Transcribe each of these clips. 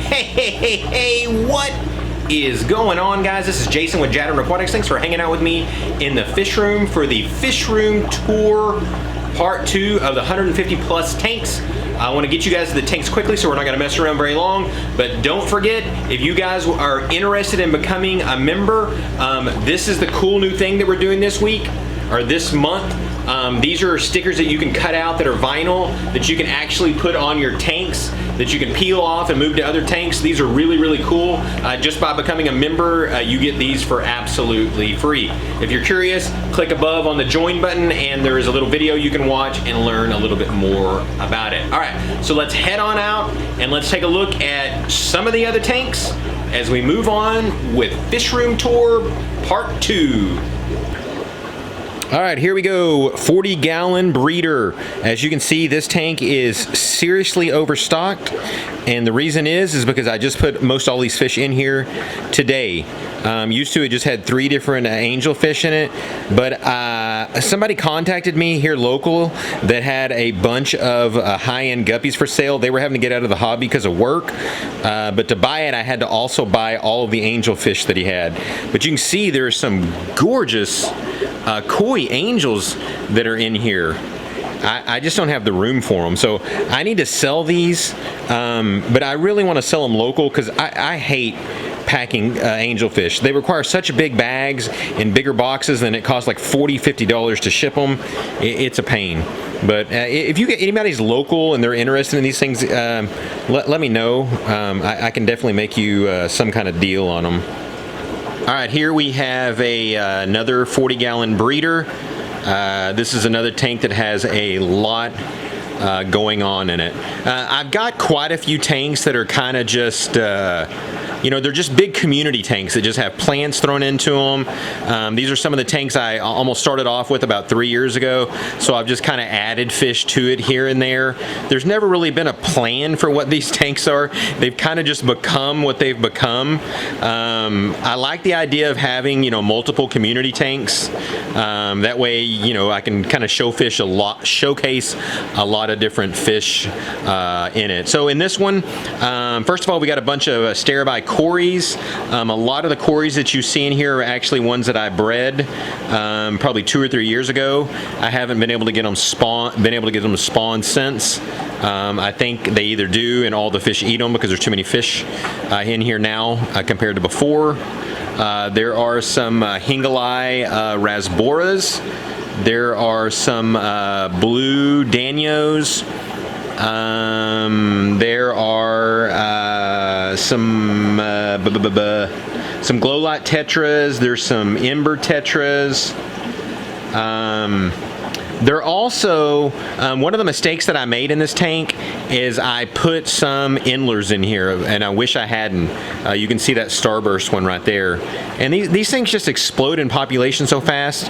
Hey, what is going on, guys? This is Jason with Jadren Aquatics. Thanks for hanging out with me in the fish room for the fish room tour part 2 of the 150 plus tanks. I want to get you guys to the tanks quickly, so we're not going to mess around very long. But don't forget, if you guys are interested in becoming a member, this is the cool new thing that we're doing this week, or this month. These are stickers that you can cut out that are vinyl, that you can actually put on your tanks, that you can peel off and move to other tanks. These are really, really cool. Just by becoming a member, you get these for absolutely free. If you're curious, click above on the join button and there is a little video you can watch and learn a little bit more about it. All right, so let's head on out and let's take a look at some of the other tanks as we move on with Fish Room Tour Part 2. All right, here we go. 40-gallon breeder. As you can see, this tank is seriously overstocked, and the reason is because I just put most all these fish in here today. Used to, it just had 3 different angelfish in it, but somebody contacted me here local that had a bunch of high-end guppies for sale. They were having to get out of the hobby because of work, but to buy it, I had to also buy all of the angelfish that he had. But you can see there's some gorgeous koi angels that are in here. I just don't have the room for them, so I need to sell these, but I really want to sell them local because I hate packing angelfish. They require such big bags in bigger boxes, and it costs like $40–50 to ship them. It's a pain. But if you get anybody's local and they're interested in these things, let me know. I can definitely make you some kind of deal on them. All right, here we have another 40-gallon breeder. This is another tank that has a lot going on in it. I've got quite a few tanks that are kind of just, you know, they're just big community tanks that just have plants thrown into them. These are some of the tanks I almost started off with about 3 years ago, so I've just kind of added fish to it here and there. There's never really been a plan for what these tanks are. They've kind of just become what they've become. I like the idea of having, you know, multiple community tanks. That way, you know, I can kind of showcase a lot of different fish in it. So in this one, first of all, we got a bunch of Starabi cories. A lot of the cories that you see in here are actually ones that I bred probably 2 or 3 years ago. I haven't been able to get them spawn since. I think they either do and all the fish eat them because there's too many fish in here now compared to before. There are some Hingalai rasboras. There are some blue danios. There are some glow light tetras. There's some ember tetras. There also, one of the mistakes that I made in this tank is I put some endlers in here, and I wish I hadn't. You can see that starburst one right there. And these things just explode in population so fast,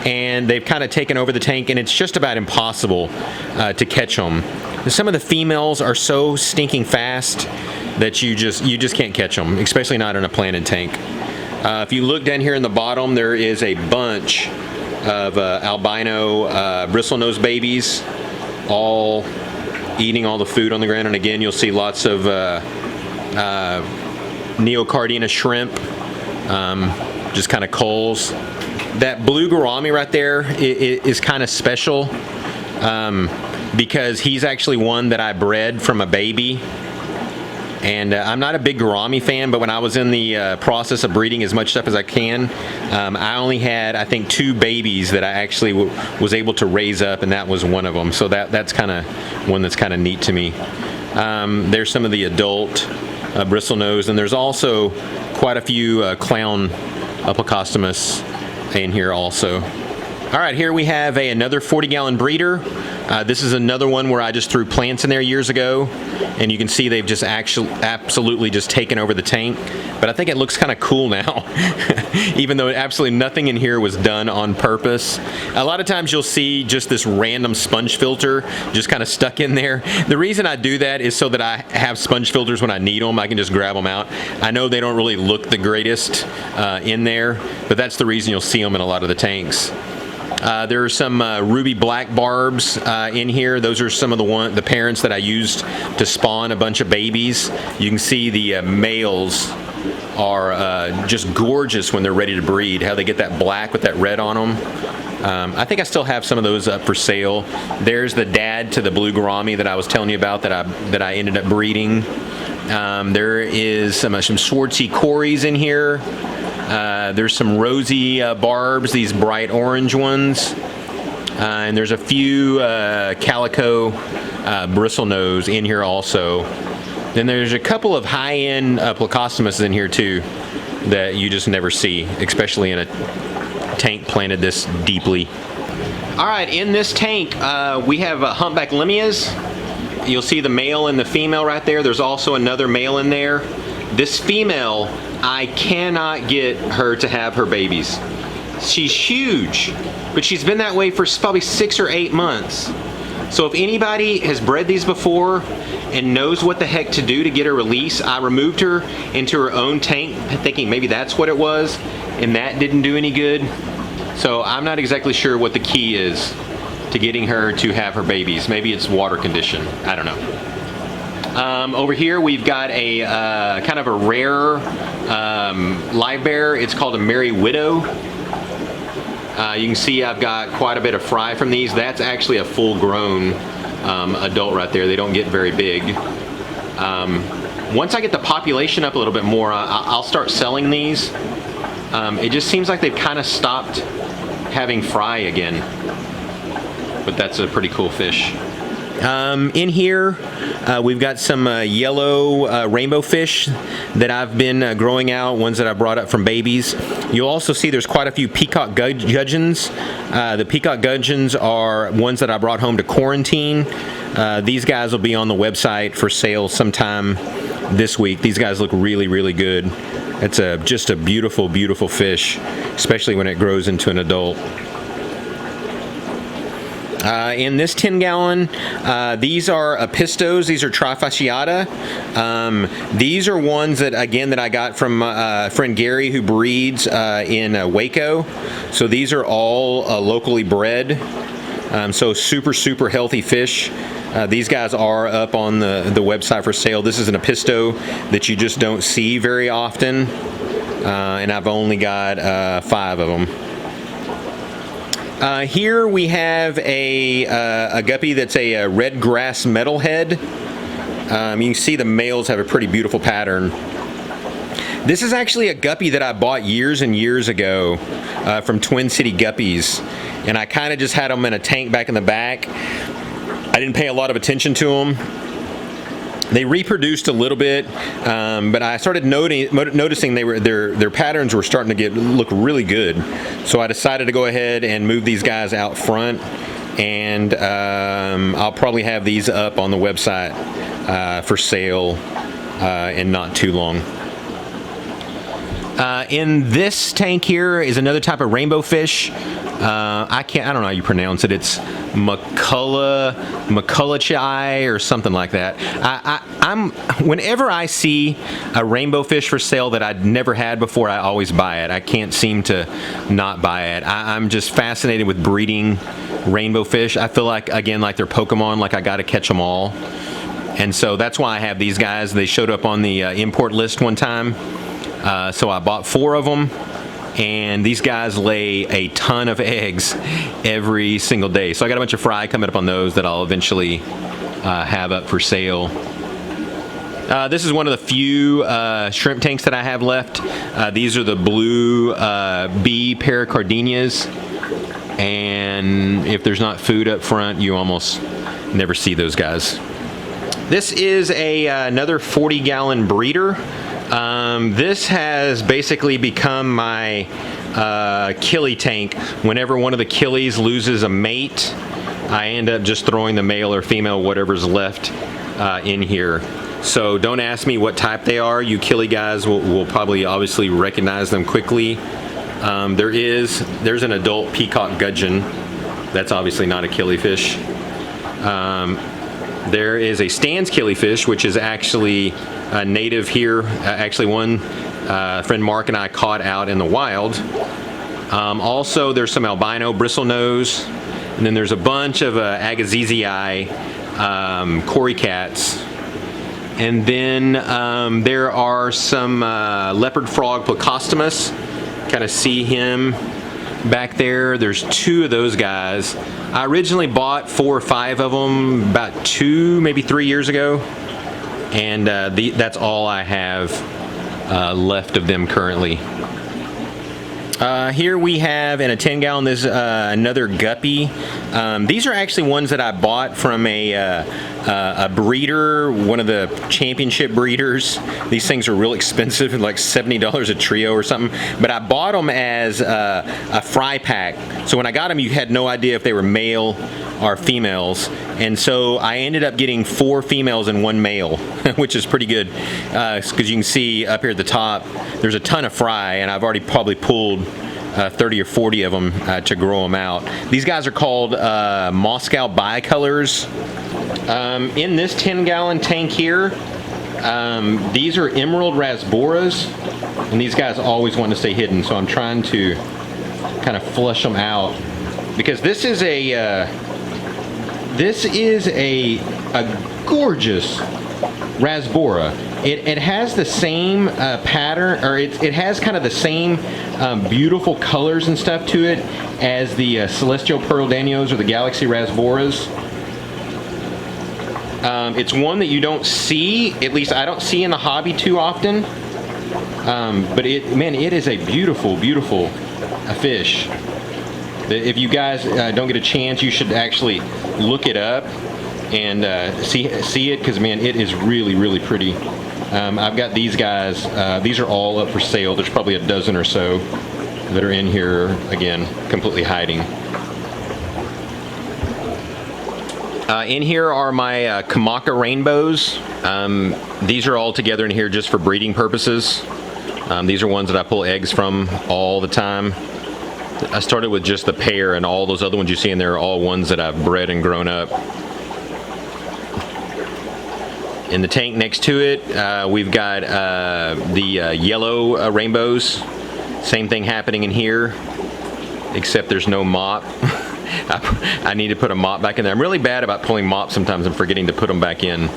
and they've kind of taken over the tank, and it's just about impossible to catch them. Some of the females are so stinking fast that you just can't catch them, especially not in a planted tank. If you look down here in the bottom, there is a bunch of albino bristlenose babies, all eating all the food on the ground. And again, you'll see lots of neocardina shrimp, just kind of culls. That blue gourami right there is kind of special because he's actually one that I bred from a baby. And I'm not a big gourami fan, but when I was in the process of breeding as much stuff as I can, I only had, I think, 2 babies that I actually was able to raise up, and that was one of them. So that's kind of one that's kind of neat to me. There's some of the adult bristlenose, and there's also quite a few clown Apistos in here also. All right, here we have another 40-gallon breeder. This is another one where I just threw plants in there years ago, and you can see they've just absolutely just taken over the tank. But I think it looks kind of cool now, even though absolutely nothing in here was done on purpose. A lot of times you'll see just this random sponge filter just kind of stuck in there. The reason I do that is so that I have sponge filters when I need them. I can just grab them out. I know they don't really look the greatest in there, but that's the reason you'll see them in a lot of the tanks. There are some ruby black barbs in here. Those are some of the parents that I used to spawn a bunch of babies. You can see the males are just gorgeous when they're ready to breed. How they get that black with that red on them. I think I still have some of those up for sale. There's the dad to the blue gourami that I was telling you about that I ended up breeding. There is some Swartzy Cories in here. There's some rosy barbs, these bright orange ones. And there's a few calico bristlenose in here also. Then there's a couple of high-end plecostomuses in here too that you just never see, especially in a tank planted this deeply. All right, in this tank we have humpback limias. You'll see the male and the female right there. There's also another male in there. This female, I cannot get her to have her babies. She's huge, but she's been that way for probably 6 or 8 months. So if anybody has bred these before and knows what the heck to do to get her release, I removed her into her own tank thinking maybe that's what it was, and that didn't do any good. So I'm not exactly sure what the key is to getting her to have her babies. Maybe it's water condition, I don't know. Over here we've got a kind of a rare live bear. It's called a Merry Widow. You can see I've got quite a bit of fry from these. That's actually a full-grown adult right there. They don't get very big. Once I get the population up a little bit more, I'll start selling these. It just seems like they've kind of stopped having fry again. But that's a pretty cool fish. In here, we've got some yellow rainbow fish that I've been growing out, ones that I brought up from babies. You'll also see there's quite a few peacock gudgeons. The peacock gudgeons are ones that I brought home to quarantine. These guys will be on the website for sale sometime this week. These guys look really, really good. It's just a beautiful, beautiful fish, especially when it grows into an adult. In this 10-gallon, these are Apistos. These are trifasciata. These are ones that, again, that I got from friend Gary, who breeds in Waco. So these are all locally bred. So super, super healthy fish. These guys are up on the website for sale. This is an Apisto that you just don't see very often. And I've only got 5 of them. Here we have a guppy that's a red grass metalhead. You can see the males have a pretty beautiful pattern. This is actually a guppy that I bought years and years ago from Twin City Guppies, and I kind of just had them in a tank back in the back. I didn't pay a lot of attention to them. They reproduced a little bit, but I started noticing their patterns were starting to look really good. So I decided to go ahead and move these guys out front, and I'll probably have these up on the website for sale in not too long. In this tank here is another type of rainbow fish. I don't know how you pronounce it. It's McCullochii or something like that. Whenever I see a rainbow fish for sale that I'd never had before, I always buy it. I can't seem to not buy it. I'm just fascinated with breeding rainbow fish. I feel like, again, like they're Pokemon, like I gotta catch them all. And so that's why I have these guys. They showed up on the import list one time. So I bought 4 of them, and these guys lay a ton of eggs every single day. So I got a bunch of fry coming up on those that I'll eventually have up for sale. This is one of the few shrimp tanks that I have left. These are the blue B Pericardinias, and if there's not food up front, you almost never see those guys. This is another 40-gallon breeder. This has basically become my killi tank. Whenever one of the killies loses a mate, I end up just throwing the male or female, whatever's left, in here. So don't ask me what type they are. You killi guys will probably obviously recognize them quickly. There's an adult peacock gudgeon. That's obviously not a killifish. There is a Stan's killifish, which is actually native here. Actually, one friend Mark and I caught out in the wild. Also, there's some albino bristlenose, and then there's a bunch of Agassizii cory cats. And then there are some leopard frog plecostomus. Kind of see him back there. There's 2 of those guys. I originally bought 4 or 5 of them about 2, maybe 3 years ago, and that's all I have left of them currently. Here we have in a 10-gallon, there's another guppy. These are actually ones that I bought from a breeder, one of the championship breeders. These things are real expensive, like $70 a trio or something. But I bought them as a fry pack. So when I got them, you had no idea if they were male or females. And so I ended up getting 4 females and 1 male, which is pretty good. Because you can see up here at the top, there's a ton of fry, and I've already probably pulled 30 or 40 of them to grow them out. These guys are called Moscow bicolors. In this 10-gallon tank here, these are emerald rasboras, and these guys always want to stay hidden, so I'm trying to kind of flush them out, because this is a gorgeous rasbora. It has the same pattern, or it has kind of the same beautiful colors and stuff to it as the Celestial Pearl Danios or the Galaxy Rasboras. It's one that you don't see, at least I don't see in the hobby too often. But it is a beautiful, beautiful fish. If you guys don't get a chance, you should actually look it up and see it, because man, it is really, really pretty. I've got these guys. These are all up for sale. There's probably a dozen or so that are in here, again, completely hiding. In here are my Kamaka rainbows. These are all together in here just for breeding purposes. These are ones that I pull eggs from all the time. I started with just the pair, and all those other ones you see in there are all ones that I've bred and grown up. In the tank next to it, we've got the yellow rainbows. Same thing happening in here, except there's no mop. I need to put a mop back in there. I'm really bad about pulling mops sometimes and forgetting to put them back in.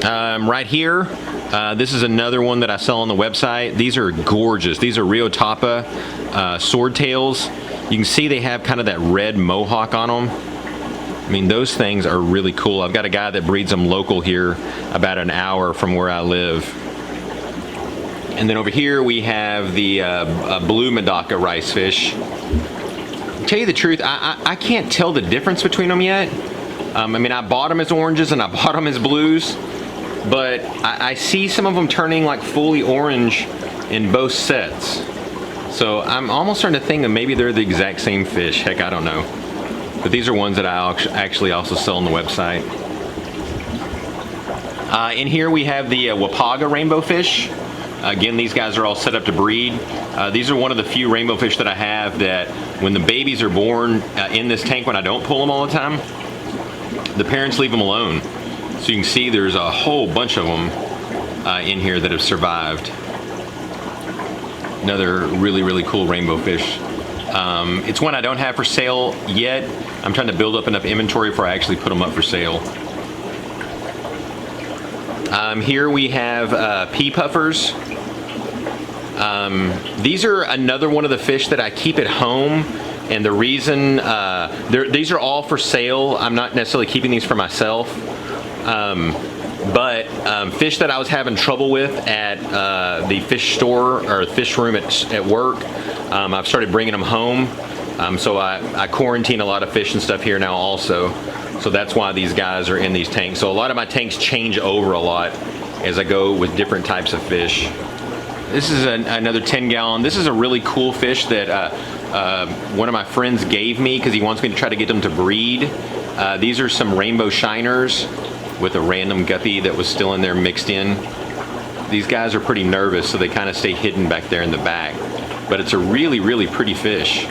Right here, this is another one that I sell on the website. These are gorgeous. These are Rio Tapa swordtails. You can see they have kind of that red mohawk on them. I mean, those things are really cool. I've got a guy that breeds them local here, about an hour from where I live. And then over here we have the blue Medaka rice fish. To tell you the truth, I can't tell the difference between them yet. I mean, I bought them as oranges and I bought them as blues, but I see some of them turning like fully orange in both sets. So I'm almost starting to think that maybe they're the exact same fish. Heck, I don't know. But these are ones that I actually also sell on the website. In here we have the Wapaga rainbow fish. Again, these guys are all set up to breed. These are one of the few rainbow fish that I have that when the babies are born in this tank, when I don't pull them all the time, the parents leave them alone. So you can see there's a whole bunch of them in here that have survived. Another really, really cool rainbow fish. It's one I don't have for sale yet. I'm trying to build up enough inventory before I actually put them up for sale. Here we have pea puffers. These are another one of the fish that I keep at home, and the reason these are all for sale. I'm not necessarily keeping these for myself, but fish that I was having trouble with at the fish store or fish room at work, I've started bringing them home. So I quarantine a lot of fish and stuff here now also. So that's why these guys are in these tanks. So a lot of my tanks change over a lot as I go with different types of fish. This is another 10-gallon. This is a really cool fish that one of my friends gave me because he wants me to try to get them to breed. These are some rainbow shiners with a random guppy that was still in there mixed in. These guys are pretty nervous, so they kind of stay hidden back there in the back. But it's a really, really pretty fish.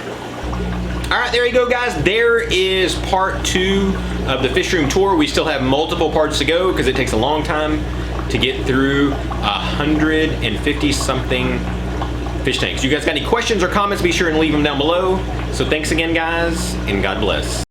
All right, there you go, guys. There is part 2 of the fish room tour. We still have multiple parts to go because it takes a long time to get through 150 something fish tanks. You guys got any questions or comments, be sure and leave them down below. So thanks again, guys, and God bless.